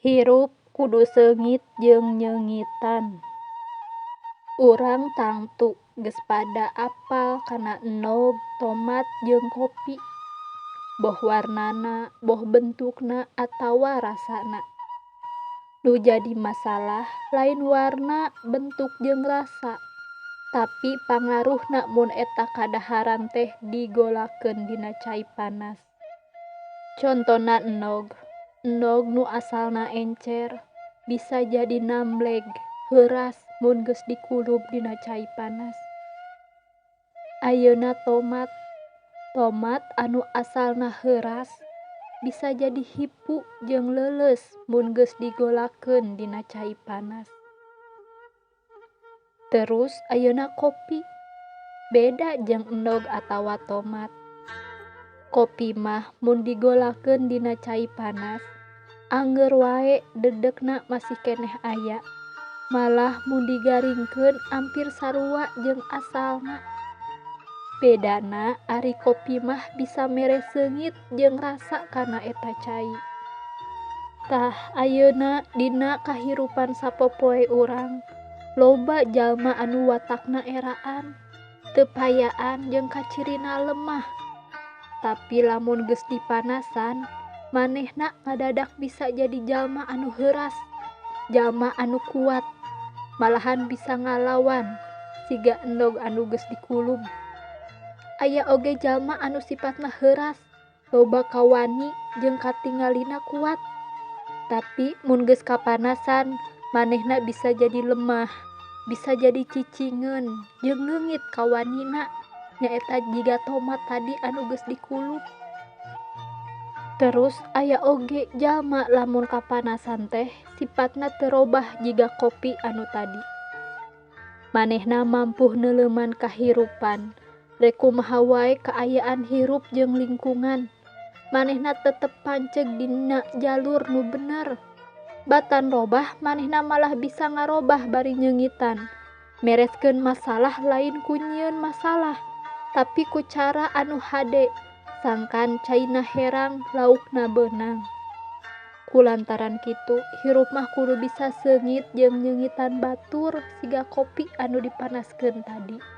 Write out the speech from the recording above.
Hirup kudu seungit jeung nyeungitan. Urang tangtu geus pada apal kana endog, tomat, jeung kopi. Boh warnana, boh bentukna, atawa rasana. Nu jadi masalah lain warna, bentuk jeung rasa, tapi pangaruhna mun eta kadaharan teh digolakeun dina cai panas. Contona endog nu asalna encer bisa jadi nambleg, heuras mun geus dikulub dina cai panas. Ayeuna tomat anu asalna heuras bisa jadi hipu jeung leuleus mun geus digolakeun dina cai panas. Terus ayeuna kopi, beda jeung endog atawa tomat. Kopi mah mun digolakeun dina cai panas, angger wae dedegna masih keneh aya. Malah mun digaringkeun ampir sarua jeung asalna. Bedana ari kopi mah bisa mere seungit jeung rasa kana eta cai. Tah ayeuna dina kahirupan sapopoe urang, loba jalma anu watakna eraan, teu payaan jeung kacirina lemah. Tapi lamun geus dipanasan, manehna ngadadak bisa jadi jalma anu heuras, jalma anu kuat, malahan bisa ngalawan siga endog anu geus dikulub. Aya oge jalma anu sipatna heuras, loba kawani jeung katingalina kuat. Tapi mun geus kapanasan, manehna bisa jadi lemah, bisa jadi cicingeun jeung leungit kawanina, nyaeta jiga tomat tadi anu geus dikulub. Terus aya oge jalma lamun kapanasan teh sipatna teu robah jiga kopi anu tadi. Manehna mampuh neuleuman kahirupan, rek kumaha wae kaayaan hirup jeung lingkungan. Manehna tetep panceg dina jalur nu bener. Batan robah manehna malah bisa ngarobah bari nyeungitan. Mereskeun masalah lain ku nyieun masalah, tapi ku cara anu hade, sangkan caina herang laukna beunang. Kulantaran kitu, hirup mah kudu bisa seungit jeung nyeungitan batur siga kopi anu dipanaskeun tadi.